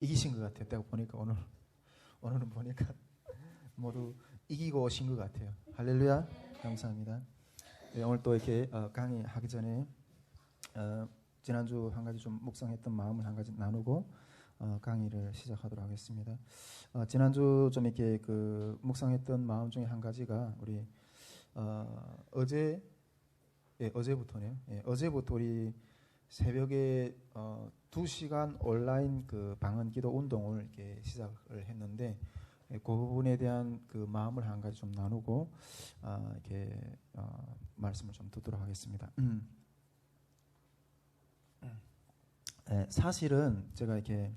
이기신 것 같아요. 내가 보니까 오늘은 보니까 모두 이기고 오신 것 같아요. 할렐루야. 감사합니다. 네, 오늘 또 이렇게 강의하기 전에 지난주 한 가지 좀 묵상했던 마음을 한 가지 나누고 강의를 시작하도록 하겠습니다. 지난주 좀 이렇게 그 묵상했던 마음 중에 한 가지가 우리 어제부터네요. 예, 어제부터 우리 새벽에 2시간 온라인 그 방언기도 운동을 이렇게 시작을 했는데 그 부분에 대한 그 마음을 한 가지 좀 나누고 이렇게 말씀을 좀 듣도록 하겠습니다. 사실은 제가 이렇게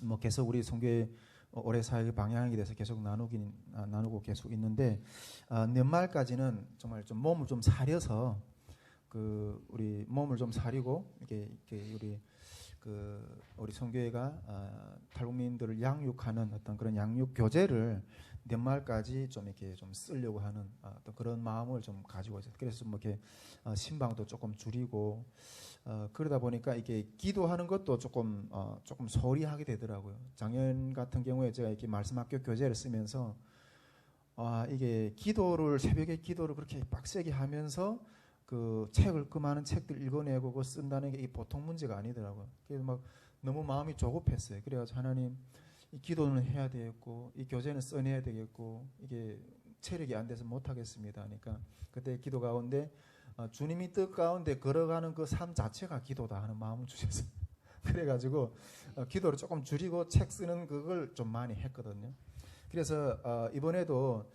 뭐 계속 우리 선교회 올해 사역 방향에 대해서 계속 나누고 계속 있는데 연말까지는 정말 좀 몸을 좀 사려서 우리 몸을 좀 사리고 이렇게 우리 선교회가 탈북민들을 양육하는 어떤 그런 양육 교재를 연말까지 좀 이렇게 좀 쓰려고 하는 어떤 그런 마음을 좀 가지고 있어요. 그래서 뭐 이렇게 신방도 조금 줄이고 그러다 보니까 이게 기도하는 것도 조금 소홀히 하게 되더라고요. 작년 같은 경우에 제가 이렇게 말씀학교 교재를 쓰면서 이게 새벽에 기도를 그렇게 빡세게 하면서 그 책을 그 많은 책들 읽어내고 그거 쓴다는 게 이게 보통 문제가 아니더라고요. 그래서 막 너무 마음이 조급했어요. 그래가지고 하나님, 이 기도는 해야 되겠고 이 교재는 써내야 되겠고 이게 체력이 안 돼서 못 하겠습니다. 그러니까 그때 기도 가운데 주님이 뜻 가운데 걸어가는 그 삶 자체가 기도다 하는 마음을 주셨어요. 그래가지고 기도를 조금 줄이고 책 쓰는 그걸 좀 많이 했거든요. 그래서 이번에도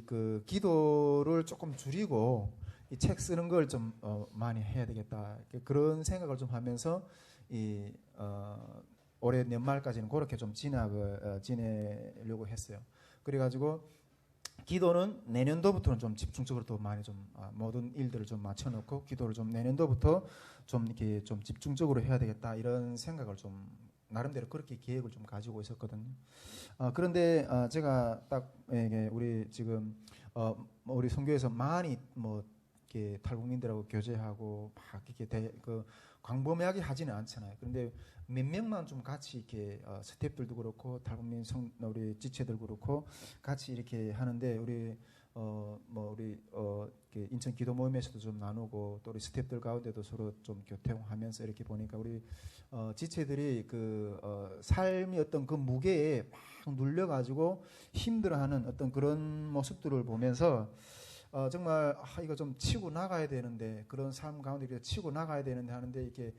그 기도를 조금 줄이고 이 책 쓰는 걸 좀 많이 해야 되겠다 그런 생각을 좀 하면서 올해 연말까지는 그렇게 좀 지내려고 했어요. 그래가지고 기도는 내년도부터는 좀 집중적으로 더 많이 좀 모든 일들을 좀 맞춰놓고 기도를 좀 내년도부터 좀 이렇게 좀 집중적으로 해야 되겠다 이런 생각을 좀 나름대로 그렇게 계획을 좀 가지고 있었거든요. 그런데 제가 딱 우리 지금 우리 선교에서 많이 뭐 이렇게 탈북민들하고 교제하고 막 이렇게 광범위하게 하지는 않잖아요. 그런데 몇 명만 좀 같이 이렇게 스태프들도 그렇고 탈북민 우리 지체들 그렇고 같이 이렇게 하는데 우리 인천 기도 모임에서도 좀 나누고 또 우리 스태프들 가운데도 서로 좀 교통하면서 이렇게 보니까 우리 지체들이 삶의 어떤 그 무게에 막 눌려가지고 힘들어하는 어떤 그런 모습들을 보면서 정말 이거 좀 치고 나가야 되는데 그런 삶 가운데 이렇게 치고 나가야 되는데 하는데 이렇게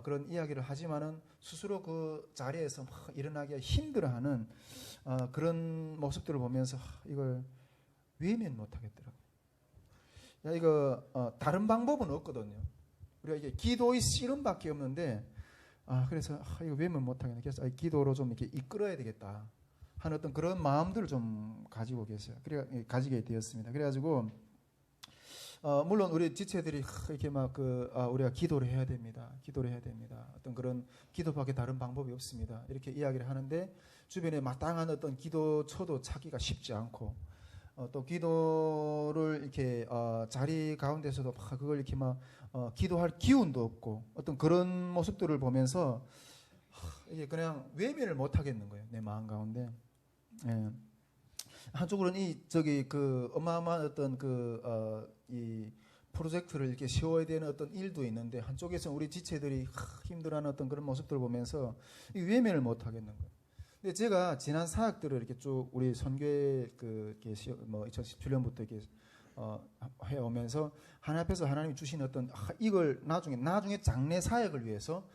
그런 이야기를 하지만은 스스로 그 자리에서 막 일어나기가 힘들어하는 그런 모습들을 보면서 이걸 외면 못 하겠더라고요. 이거 다른 방법은 없거든요. 우리가 이게 기도의 씨름밖에 없는데 그래서 이거 외면 못 하겠네. 그래서 기도로 좀 이렇게 이끌어야 되겠다 하는 어떤 그런 마음들을 좀 가지고 계세요. 가지게 되었습니다. 그래가지고 물론 우리 지체들이 이렇게 막 우리가 기도를 해야 됩니다. 기도를 해야 됩니다. 어떤 그런 기도밖에 다른 방법이 없습니다. 이렇게 이야기를 하는데 주변에 마땅한 어떤 기도처도 찾기가 쉽지 않고 또 기도를 이렇게 자리 가운데서도 막 그걸 이렇게 막 기도할 기운도 없고 어떤 그런 모습들을 보면서 이게 그냥 외면을 못 하겠는 거예요. 내 마음 가운데. 예. 한쪽으로는 어마어마한 어떤 이 프로젝트를 이렇게 세워야 되는 어떤 일도 있는데 한쪽에서는 우리 지체들이 힘들어하는 어떤 그런 모습들을 보면서 이 외면을 못 하겠는 거예요. 근데 제가 지난 사역들을 이렇게 쭉 우리 선교회 이렇게 2017년부터 이렇게 해오면서 하나님 앞에서 하나님이 주신 어떤 이걸 나중에 장래 사역을 위해서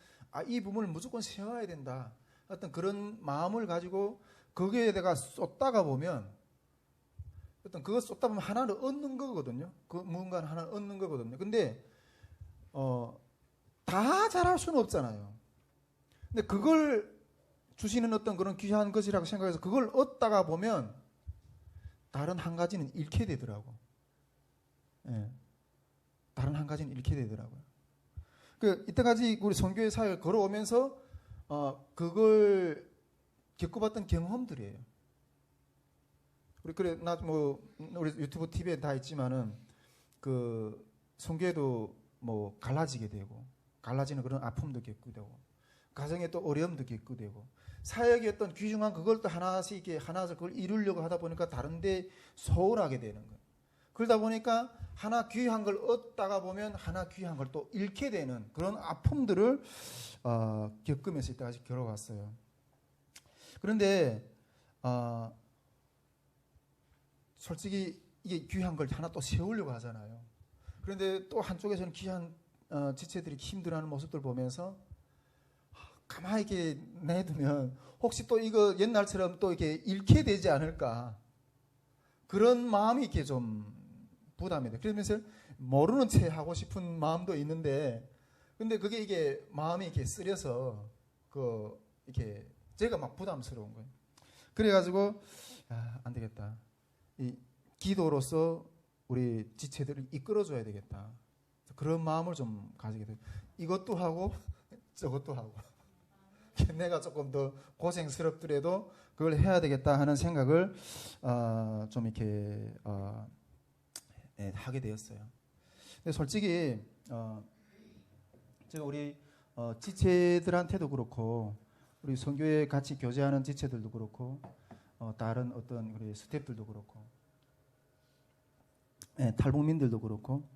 이 부분을 무조건 세워야 된다. 어떤 그런 마음을 가지고 거기에다가 쏟다가 보면 어떤 그거 쏟다 보면 하나를 얻는 거거든요. 그 무언가 하나를 얻는 거거든요. 근데 다 잘할 수는 없잖아요. 근데 그걸 주시는 어떤 그런 귀한 것이라고 생각해서 그걸 얻다가 보면 다른 한 가지는 잃게 되더라고. 예. 다른 한 가지는 잃게 되더라고요. 이때까지 우리 선교회 사역을 걸어오면서 그걸 겪어봤던 경험들이에요. 우리 유튜브 TV에 다 있지만은 선교회도 뭐 갈라지게 되고 갈라지는 그런 아픔도 겪게 되고 가정에 또 어려움도 겪게 되고 사역의 어떤 귀중한 그걸 또 하나씩 이렇게 하나씩 그걸 이루려고 하다 보니까 다른데 소홀하게 되는 거예요. 그러다 보니까 하나 귀한 걸 얻다가 보면 하나 귀한 걸 또 잃게 되는 그런 아픔들을 겪으면서 이때까지 걸어왔어요. 그런데 솔직히 이게 귀한 걸 하나 또 세우려고 하잖아요. 그런데 또 한쪽에서는 귀한 지체들이 힘들어하는 모습들 보면서 가만히 이렇게 내두면 혹시 또 이거 옛날처럼 또 이렇게 잃게 되지 않을까 그런 마음이 이렇게 좀 부담이 돼. 그러면서 모르는 채 하고 싶은 마음도 있는데, 근데 그게 이게 마음이 이렇게 쓰려서 이렇게 제가 막 부담스러운 거예요. 그래가지고 안 되겠다. 이 기도로서 우리 지체들을 이끌어줘야 되겠다. 그런 마음을 좀 가지게 돼요. 이것도 하고 저것도 하고 내가 조금 더 고생스럽더라도 그걸 해야 되겠다 하는 생각을 좀 이렇게 하게 되었어요. 근데 솔직히 제가 우리 지체들한테도 그렇고 우리 선교회 같이 교제하는 지체들도 그렇고 다른 어떤 우리 스태프들도 그렇고 탈북민들도 그렇고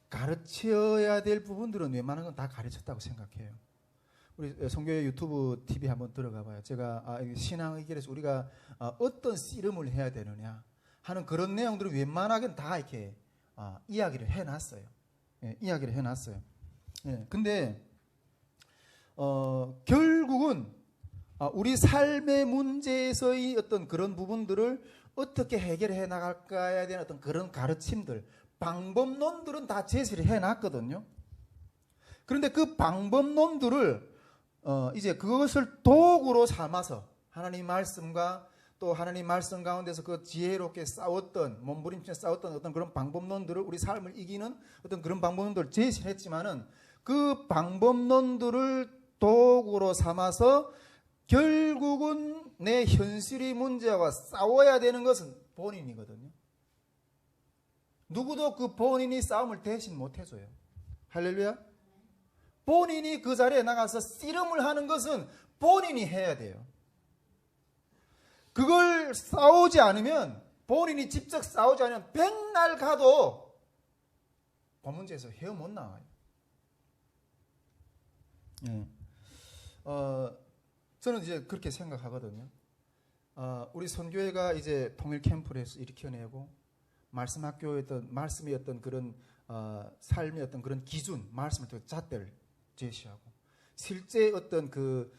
가르쳐야 될 부분들은 웬만한 건 다 가르쳤다고 생각해요. 우리 선교회 유튜브 TV 한번 들어가 봐요. 제가 신앙의 길에서 우리가 어떤 씨름을 해야 되느냐 하는 그런 내용들을 웬만하게 다 이렇게 이야기를 해놨어요. 이야기를 해놨어요. 근데 결국은 우리 삶의 문제에서의 어떤 그런 부분들을 어떻게 해결해 나갈까에 대한 어떤 그런 가르침들, 방법론들은 다 제시를 해놨거든요. 그런데 그 방법론들을 이제 그것을 도구로 삼아서 하나님 말씀과 또 하나님 말씀 가운데서 그 지혜롭게 싸웠던 몸부림쳐 싸웠던 어떤 그런 방법론들을 우리 삶을 이기는 어떤 그런 방법론들을 제시를 했지만은 그 방법론들을 도구로 삼아서 결국은 내 현실의 문제와 싸워야 되는 것은 본인이거든요. 누구도 그 본인이 싸움을 대신 못 해줘요. 할렐루야. 본인이 그 자리에 나가서 씨름을 하는 것은 본인이 해야 돼요. 그걸 싸우지 않으면 본인이 직접 싸우지 않으면 백날 가도 그 문제에서 헤어 못 나와요. 저는 이제 그렇게 생각하거든요. 우리 선교회가 이제 통일 캠프를 해서 일으켜내고 말씀 학교의 어떤 말씀의 어떤 그런 삶의 어떤 그런 기준, 말씀을 또 잣대를 제시하고 실제 어떤 그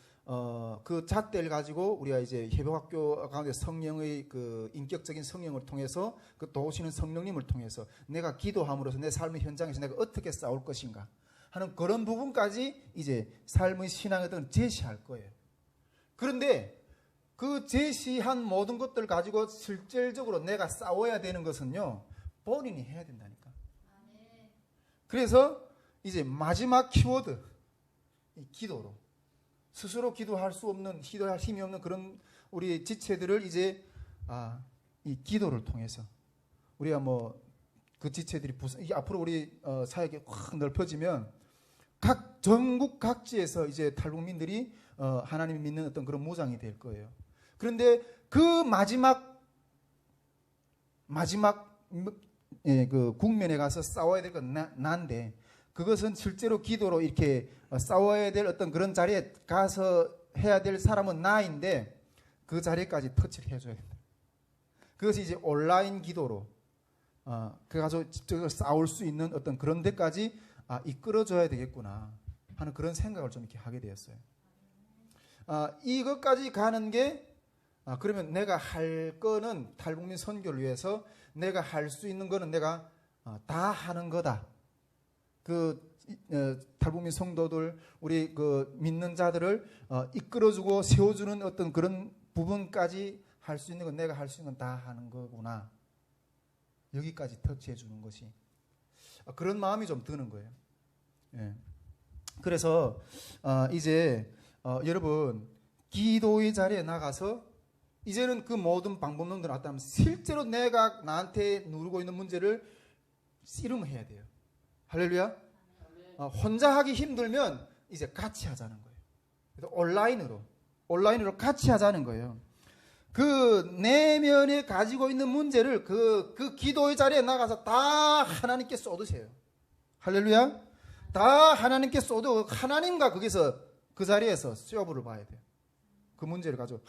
잣대를 가지고 우리가 이제 협역학교 가운데 성령의 그 인격적인 성령을 통해서 그 도우시는 성령님을 통해서 내가 기도함으로써 내 삶의 현장에서 내가 어떻게 싸울 것인가 하는 그런 부분까지 이제 삶의 신앙의 어떤 제시할 거예요. 그런데 그 제시한 모든 것들 가지고 실질적으로 내가 싸워야 되는 것은요 본인이 해야 된다니까. 그래서 이제 마지막 키워드 이 기도로 스스로 기도할 수 없는 기도할 힘이 없는 그런 우리 지체들을 이제 이 기도를 통해서 우리가 뭐 그 지체들이 앞으로 우리 사역이 확 넓혀지면 전국 각지에서 이제 탈북민들이 하나님을 믿는 어떤 그런 무장이 될 거예요. 그런데 그 마지막 그 국면에 가서 싸워야 될 건 난데 그것은 실제로 기도로 이렇게 싸워야 될 어떤 그런 자리에 가서 해야 될 사람은 나인데 그 자리까지 터치를 해줘야 된다. 그것이 이제 온라인 기도로 그 가서 직접 싸울 수 있는 어떤 그런 데까지 이끌어줘야 되겠구나 하는 그런 생각을 좀 이렇게 하게 되었어요. 이것까지 가는 게 그러면 내가 할 거는 탈북민 선교를 위해서 내가 할 수 있는 거는 내가 다 하는 거다. 탈북민 성도들 우리 그 믿는 자들을 이끌어주고 세워주는 어떤 그런 부분까지 할 수 있는 건 내가 할 수 있는 건 다 하는 거구나. 여기까지 터치해 주는 것이 그런 마음이 좀 드는 거예요. 그래서 이제 여러분 기도의 자리에 나가서 이제는 그 모든 방법론들 나타나면 실제로 내가 나한테 누르고 있는 문제를 씨름해야 돼요. 할렐루야. 혼자 하기 힘들면 이제 같이 하자는 거예요. 그래서 온라인으로 같이 하자는 거예요. 그 내면에 가지고 있는 문제를 그 기도의 자리에 나가서 다 하나님께 쏟으세요. 할렐루야. 다 하나님께 쏟고 하나님과 거기서 그 자리에서 시험을 봐야 돼요. 그 문제를 가지고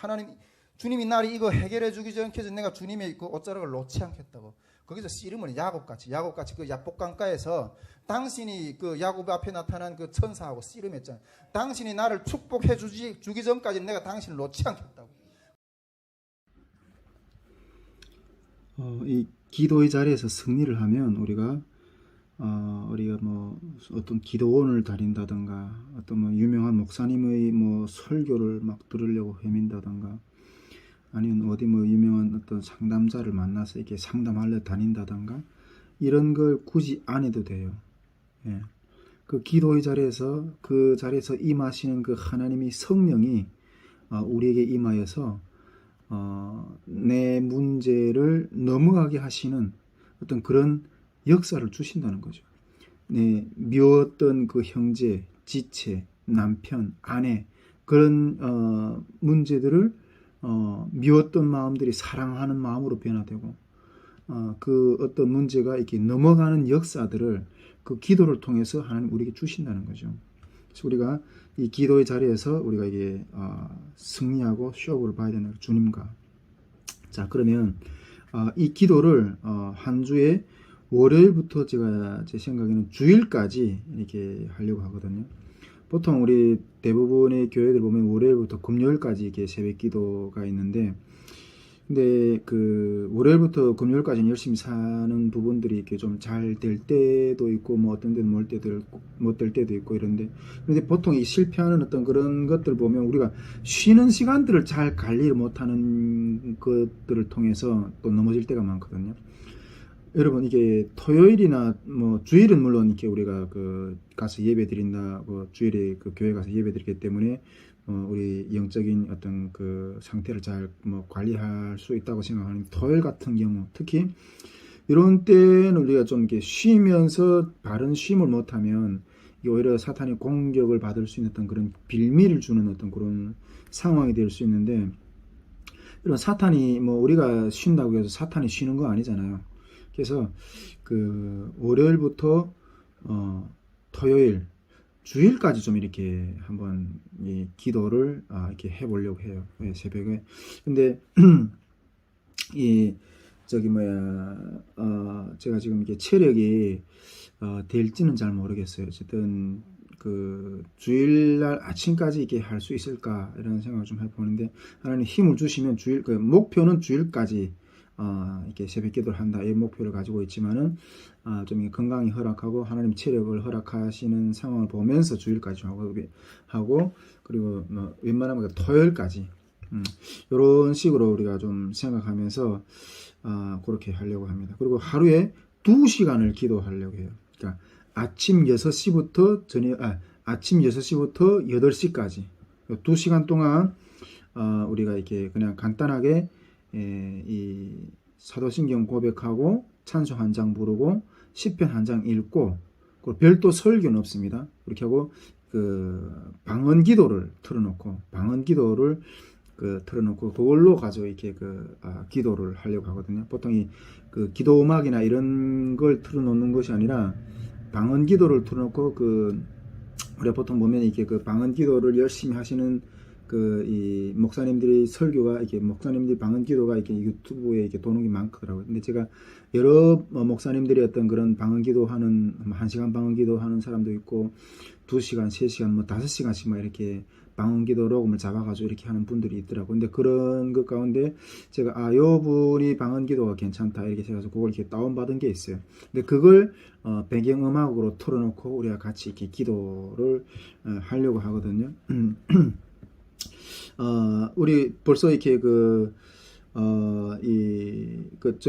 주님이 나를 이거 해결해 주기 전까지 내가 주님의 그 옷자락을 놓지 않겠다고. 거기서 씨름을 야곱같이 그 야복강가에서 당신이 그 야곱 앞에 나타난 그 천사하고 씨름했잖아요. 당신이 나를 축복해 주기 전까지 내가 당신을 놓지 않겠다고. 이 기도의 자리에서 승리를 하면 우리가 뭐 어떤 기도원을 다닌다든가 어떤 뭐 유명한 목사님의 뭐 설교를 막 들으려고 헤맨다든가 아니면 어디 뭐 유명한 어떤 상담자를 만나서 이렇게 상담하려 다닌다든가 이런 걸 굳이 안 해도 돼요. 예. 그 기도의 자리에서 그 자리에서 임하시는 그 하나님의 성령이 우리에게 임하여서 내 문제를 넘어가게 하시는 어떤 그런 역사를 주신다는 거죠. 네, 미웠던 그 형제, 지체, 남편, 아내 그런 문제들을 미웠던 마음들이 사랑하는 마음으로 변화되고 그 어떤 문제가 이렇게 넘어가는 역사들을 그 기도를 통해서 하나님 우리에게 주신다는 거죠. 그래서 우리가 이 기도의 자리에서 우리가 이게 승리하고 쇼업을 봐야 되는 주님과. 자, 그러면 이 기도를 한 주에 월요일부터 제 생각에는 주일까지 이렇게 하려고 하거든요. 보통 우리 대부분의 교회들 보면 월요일부터 금요일까지 이렇게 새벽 기도가 있는데, 근데 그 월요일부터 금요일까지는 열심히 사는 부분들이 이렇게 좀 잘 될 때도 있고, 뭐 어떤 데는 못 될 때도 있고 이런데, 그런데 보통 이 실패하는 어떤 그런 것들 보면 우리가 쉬는 시간들을 잘 관리를 못하는 것들을 통해서 또 넘어질 때가 많거든요. 여러분, 이게 토요일이나 뭐 주일은 물론 이렇게 우리가 그 가서 예배 드린다, 뭐 주일에 그 교회 가서 예배 드리기 때문에 우리 영적인 어떤 그 상태를 잘 뭐 관리할 수 있다고 생각하는 토요일 같은 경우, 특히 이런 때는 우리가 좀 이렇게 쉬면서 바른 쉼을 못하면 오히려 사탄이 공격을 받을 수 있는 어떤 그런 빌미를 주는 어떤 그런 상황이 될 수 있는데, 이런 사탄이 뭐 우리가 쉰다고 해서 사탄이 쉬는 거 아니잖아요. 그래서 그 월요일부터 토요일, 주일까지 좀 이렇게 한번 이 기도를 이렇게 해보려고 해요. 네, 새벽에. 근데 제가 지금 이게 체력이 될지는 잘 모르겠어요. 어쨌든 그 주일날 아침까지 이렇게 할 수 있을까 이런 생각을 좀 해보는데, 하나님 힘을 주시면 그 목표는 주일까지 이렇게 새벽 기도를 한다, 이 목표를 가지고 있지만은 좀 건강이 허락하고 하나님 체력을 허락하시는 상황을 보면서 주일까지 하고 그리고 뭐 웬만하면 토요일까지 이런 식으로 우리가 좀 생각하면서 그렇게 하려고 합니다. 그리고 하루에 2시간을 기도하려고 해요. 그러니까 아침 6시부터 아침 6시부터 8시까지 2시간 동안 우리가 이렇게 그냥 간단하게 이 사도신경 고백하고 찬송 한 장 부르고 시편 한 장 읽고, 그리고 별도 설교는 없습니다. 그렇게 하고 그 방언 기도를 틀어놓고 그걸로 가지고 이렇게 기도를 하려고 하거든요. 보통 그 기도 음악이나 이런 걸 틀어놓는 것이 아니라 방언 기도를 틀어놓고 우리가 보통 보면 이렇게 그 방언 기도를 열심히 하시는 이 목사님들이 설교가 이렇게 목사님들이 방언 기도가 이렇게 유튜브에 이렇게 도는 게 많더라고요. 근데 제가 여러 목사님들이 어떤 그런 방언 기도하는 1시간 방언 기도하는 사람도 있고 2시간, 3시간, 뭐 5시간씩 막 이렇게 방언 기도 녹음을 잡아가지고 이렇게 하는 분들이 있더라고요. 근데 그런 것 가운데 제가 요 분이 방언 기도가 괜찮다 이렇게 해서 그걸 이렇게 다운받은 게 있어요. 근데 그걸 배경음악으로 틀어놓고 우리가 같이 이렇게 기도를 하려고 하거든요. 우리 벌써 이렇게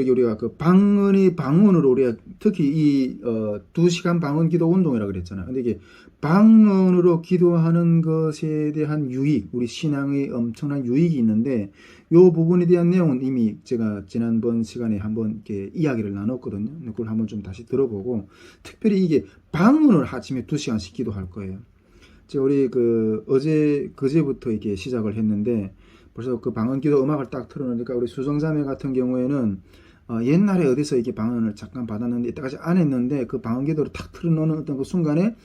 우리가 방언으로 우리가 특히 2시간 방언 기도 운동이라고 그랬잖아요. 근데 이게 방언으로 기도하는 것에 대한 유익, 우리 신앙의 엄청난 유익이 있는데, 요 부분에 대한 내용은 이미 제가 지난번 시간에 한번 이렇게 이야기를 나눴거든요. 그걸 한번 좀 다시 들어보고, 특별히 이게 방언을 아침에 2시간씩 기도할 거예요. 제가 우리 그 그제부터 이렇게 시작을 했는데 벌써 그 방언기도 음악을 딱 틀어놓으니까 우리 수정자매 같은 경우에는 옛날에 어디서 이렇게 방언을 잠깐 받았는데 이때까지 안 했는데 그 방언기도를 탁 틀어놓는 어떤 그 순간에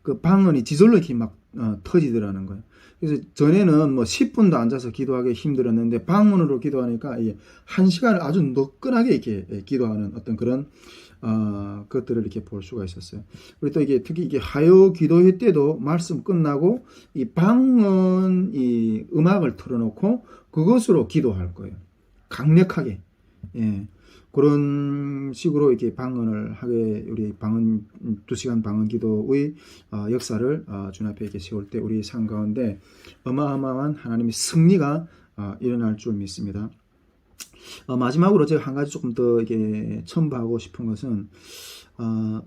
그 방언이 지절로 이렇게 막 터지더라는 거예요. 그래서 전에는 뭐 10분도 앉아서 기도하기 힘들었는데 방언으로 기도하니까 이게 1시간을 아주 노끈하게 이렇게 기도하는 어떤 그런 것들을 이렇게 볼 수가 있었어요. 그리고 또 이게 특히 이게 하요 기도회 때도 말씀 끝나고 이 방언 이 음악을 틀어놓고 그것으로 기도할 거예요. 강력하게. 예. 그런 식으로 이렇게 방언을 하게 우리 방언 2시간 방언 기도의 역사를 주님 앞에 이렇게 세울 때 우리 삶 가운데 어마어마한 하나님의 승리가 일어날 줄 믿습니다. 마지막으로 제가 한 가지 조금 더 이게 첨부하고 싶은 것은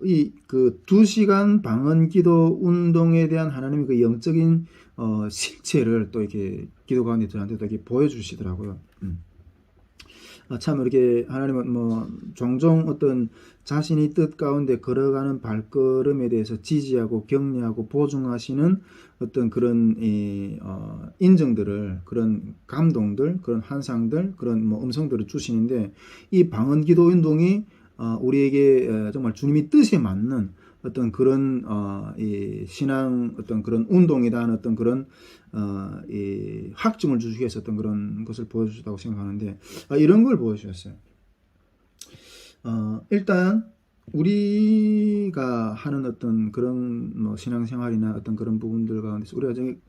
이 그 2시간 방언 기도 운동에 대한 하나님의 그 영적인 실체를 또 이렇게 기도 가운데 저한테 또 이렇게 보여주시더라고요. 참 이렇게 하나님은 뭐 종종 어떤 자신이 뜻 가운데 걸어가는 발걸음에 대해서 지지하고 격려하고 보증하시는 어떤 그런 인정들을, 그런 감동들, 그런 환상들, 그런 뭐 음성들을 주시는데 이 방언기도 운동이 우리에게 정말 주님이 뜻에 맞는 어떤 그런 이 신앙 어떤 그런 운동이다 하는 어떤 그런 이 확증을 주시기 위해서 어떤 그런 것을 보여주셨다고 생각하는데 이런 걸 보여주셨어요. 일단 우리가 하는 어떤 그런 뭐 신앙생활이나 어떤 그런 부분들 가운데서 우리가 좀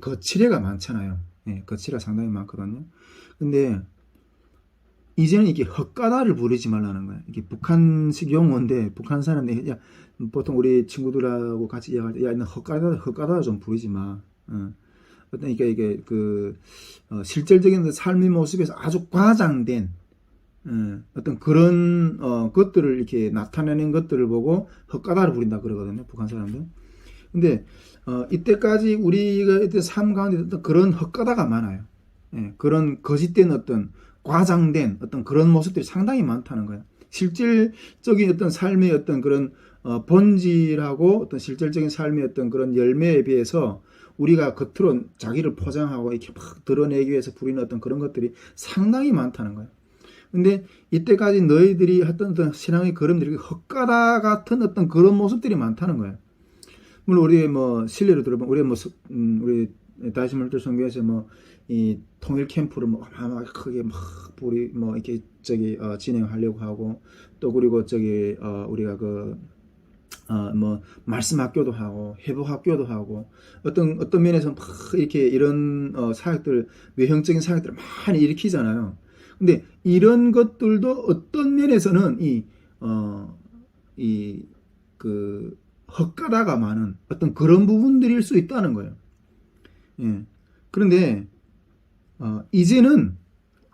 거칠애가 많잖아요. 예, 거칠애가 상당히 많거든요. 근데 이제는 이게 헛가다를 부리지 말라는 거예요. 이게 북한식 용어인데 북한 사람들이 야 보통 우리 친구들하고 같이 이야기할 때 야 너 헛가다 좀 부리지 마. 어떤 이게 그 실질적인 삶의 모습에서 아주 과장된 어떤 그런 것들을 이렇게 나타내는 것들을 보고 헛가다를 부린다 그러거든요. 북한 사람들. 근데 이때까지 우리가 어떤 삶 가운데 어떤 그런 헛가다가 많아요. 예, 그런 거짓된 어떤 과장된 어떤 그런 모습들이 상당히 많다는 거예요. 실질적인 어떤 삶의 어떤 그런 본질하고 어떤 실질적인 삶의 어떤 그런 열매에 비해서 우리가 겉으로 자기를 포장하고 이렇게 막 드러내기 위해서 부리는 어떤 그런 것들이 상당히 많다는 거예요. 근데 이때까지 너희들이 했던 어떤 신앙의 걸음들이 헛가다 같은 어떤 그런 모습들이 많다는 거예요. 물론 우리 뭐 실례로 들어보면 우리 다시 말들 성경에서 뭐 이 통일 캠프를 뭐 크게 막 우리 뭐 이렇게 진행하려고 하고 또 그리고 우리가 뭐 말씀 학교도 하고 회복 학교도 하고 어떤 면에서 막 이렇게 이런 사역들 외형적인 사역들을 많이 일으키잖아요. 근데 이런 것들도 어떤 면에서는 그 헛가다가 많은 어떤 그런 부분들일 수 있다는 거예요. 예. 그런데 이제는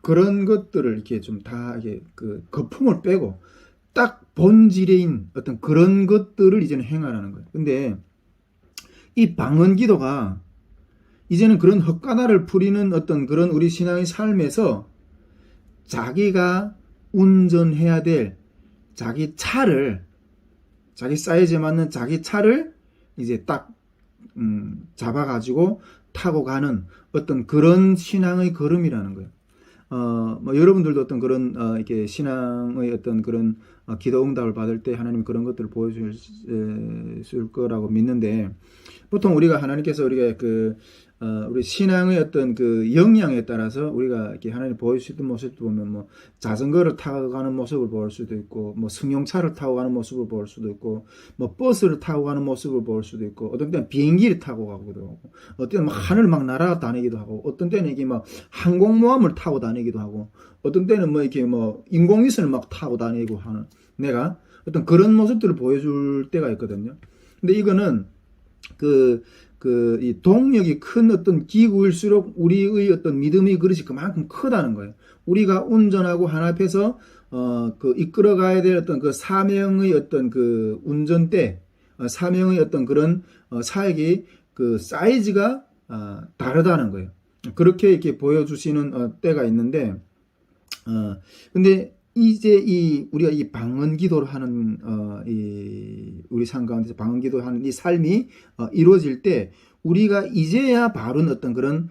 그런 것들을 이렇게 좀 다 이게 그 거품을 빼고 딱 본질인 어떤 그런 것들을 이제는 행하라는 거예요. 근데 이 방언 기도가 이제는 그런 헛가다를 부리는 어떤 그런 우리 신앙의 삶에서 자기가 운전해야 될 자기 차를 자기 사이즈에 맞는 자기 차를 이제 딱 잡아가지고 타고 가는 어떤 그런 신앙의 걸음이라는 거예요. 뭐 여러분들도 어떤 그런 이렇게 신앙의 어떤 그런 기도 응답을 받을 때 하나님 그런 것들을 보여줄 거라고 믿는데 보통 우리가 하나님께서 우리가 우리 신앙의 어떤 그 역량에 따라서 우리가 이렇게 하나님 보여주시던 모습도 보면 뭐 자전거를 타고 가는 모습을 볼 수도 있고 뭐 승용차를 타고 가는 모습을 볼 수도 있고 뭐 버스를 타고 가는 모습을 볼 수도 있고 어떤 때는 비행기를 타고 가기도 하고 어떤 때는 막 하늘을 막 날아 다니기도 하고 어떤 때는 이게 막 항공모함을 타고 다니기도 하고 어떤 때는 뭐 이렇게 뭐 인공위성을 막 타고 다니고 하는 내가 어떤 그런 모습들을 보여줄 때가 있거든요. 근데 이거는 이 동력이 큰 어떤 기구일수록 우리의 어떤 믿음의 그릇이 그만큼 크다는 거예요. 우리가 운전하고 하나 앞에서 이끌어 가야 될 어떤 그 사명의 어떤 그 운전대, 사명의 어떤 그런 사역이 그 사이즈가 다르다는 거예요. 그렇게 이렇게 보여주시는 때가 있는데, 근데 이제 우리가 이 방언 기도를 하는 우리 삶 가운데서 방언 기도하는 이 삶이 이루어질 때 우리가 이제야 바른 어떤 그런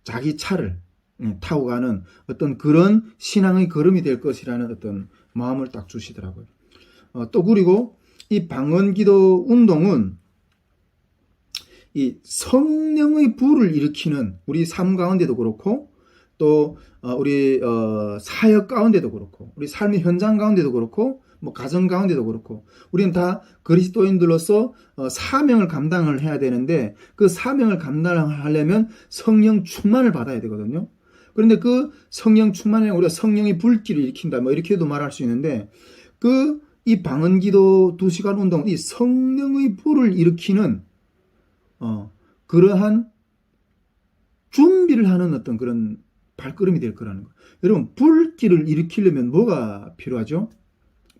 자기 차를 타고 가는 어떤 그런 신앙의 걸음이 될 것이라는 어떤 마음을 딱 주시더라고요. 또 그리고 이 방언기도 운동은 이 성령의 불을 일으키는 우리 삶 가운데도 그렇고 또 우리 사역 가운데도 그렇고 우리 삶의 현장 가운데도 그렇고 뭐 가정 가운데도 그렇고 우리는 다 그리스도인들로서 사명을 감당을 해야 되는데 그 사명을 감당하려면 성령 충만을 받아야 되거든요. 그런데 그 성령 충만에 우리가 성령의 불길을 일으킨다 뭐 이렇게도 말할 수 있는데 이 방언기도 2시간 운동 이 성령의 불을 일으키는 그러한 준비를 하는 어떤 그런 발걸음이 될 거라는 거예요. 여러분 불길을 일으키려면 뭐가 필요하죠?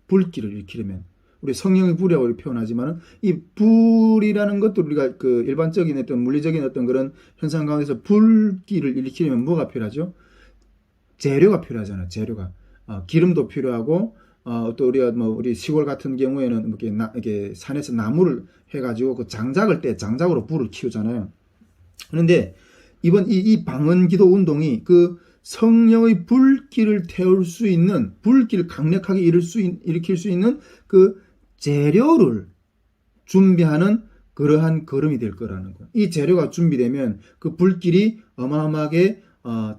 불길을 일으키려면 우리 성령의 불이라고 이렇게 표현하지만은 이 불이라는 것도 우리가 그 일반적인 어떤 물리적인 어떤 그런 현상 가운데서 불길을 일으키려면 뭐가 필요하죠? 재료가 필요하잖아요. 재료가 기름도 필요하고 또 우리가 뭐 우리 시골 같은 경우에는 이렇게 산에서 나무를 해가지고 그 장작으로 불을 키우잖아요. 그런데 이번 이 방언기도 운동이 그 성령의 불길을 태울 수 있는 불길을 강력하게 일으킬 수 있는 그 재료를 준비하는 그러한 걸음이 될 거라는 거예요. 이 재료가 준비되면 그 불길이 어마어마하게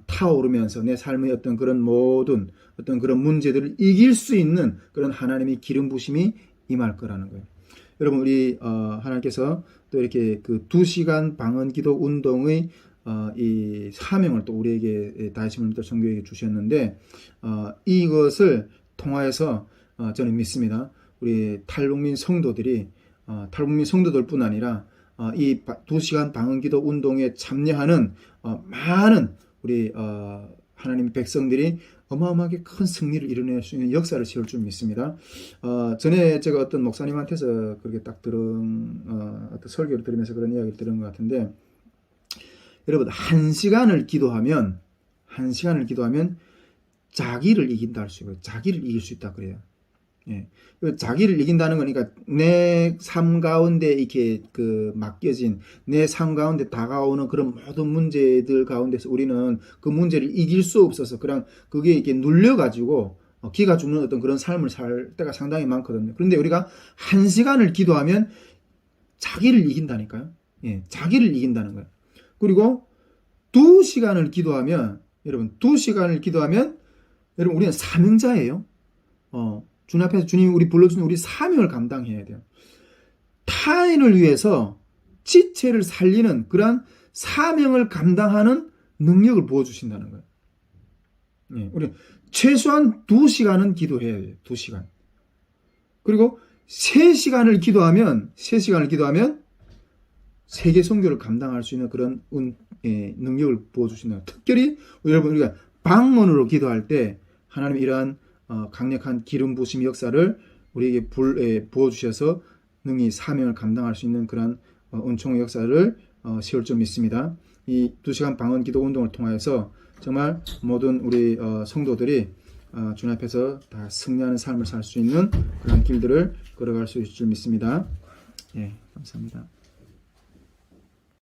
타오르면서 내 삶의 어떤 그런 모든 어떤 그런 문제들을 이길 수 있는 그런 하나님의 기름 부심이 임할 거라는 거예요. 여러분 우리 하나님께서 또 이렇게 그 2시간 방언기도 운동의 이 사명을 또 우리에게 다윗 성교에게 주셨는데 이것을 통하여서 저는 믿습니다. 우리 탈북민 성도들이 탈북민 성도들뿐 아니라 이 2시간 방언기도 운동에 참여하는 많은 우리 하나님의 백성들이 어마어마하게 큰 승리를 이뤄낼 수 있는 역사를 세울 줄 믿습니다. 전에 제가 어떤 목사님한테서 그렇게 딱 들은 어떤 설교를 들으면서 그런 이야기를 들은 것 같은데 여러분 1시간을 기도하면 자기를 이긴다 할 수 있고요. 자기를 이길 수 있다 그래요. 예. 자기를 이긴다는 거니까 내 삶 가운데 이렇게 맡겨진 내 삶 가운데 다가오는 그런 모든 문제들 가운데서 우리는 그 문제를 이길 수 없어서 그냥 그게 이렇게 눌려가지고 기가 죽는 어떤 그런 삶을 살 때가 상당히 많거든요. 그런데 우리가 1시간을 기도하면 자기를 이긴다니까요. 예, 자기를 이긴다는 거예요. 그리고 2시간을 기도하면 여러분 우리는 사명자예요. 주님 앞에서 주님이 우리 불러주는 우리 사명을 감당해야 돼요. 타인을 위해서 지체를 살리는 그러한 사명을 감당하는 능력을 부어주신다는 거예요. 예, 우리 최소한 2시간은 기도해야 돼요. 2시간. 그리고 3시간을 기도하면 세계 선교를 감당할 수 있는 그런 능력을 부어주신다. 특별히 여러분 우리가 방언으로 기도할 때 하나님 이러한 강력한 기름 부심 역사를 우리에게 부어주셔서 능히 사명을 감당할 수 있는 그런 은총의 역사를 세울 줄 믿습니다. 이 2시간 방언 기도 운동을 통하여서 정말 모든 우리 성도들이 주님 앞에서 다 승리하는 삶을 살 수 있는 그런 길들을 걸어갈 수 있을 줄 믿습니다. 예, 감사합니다.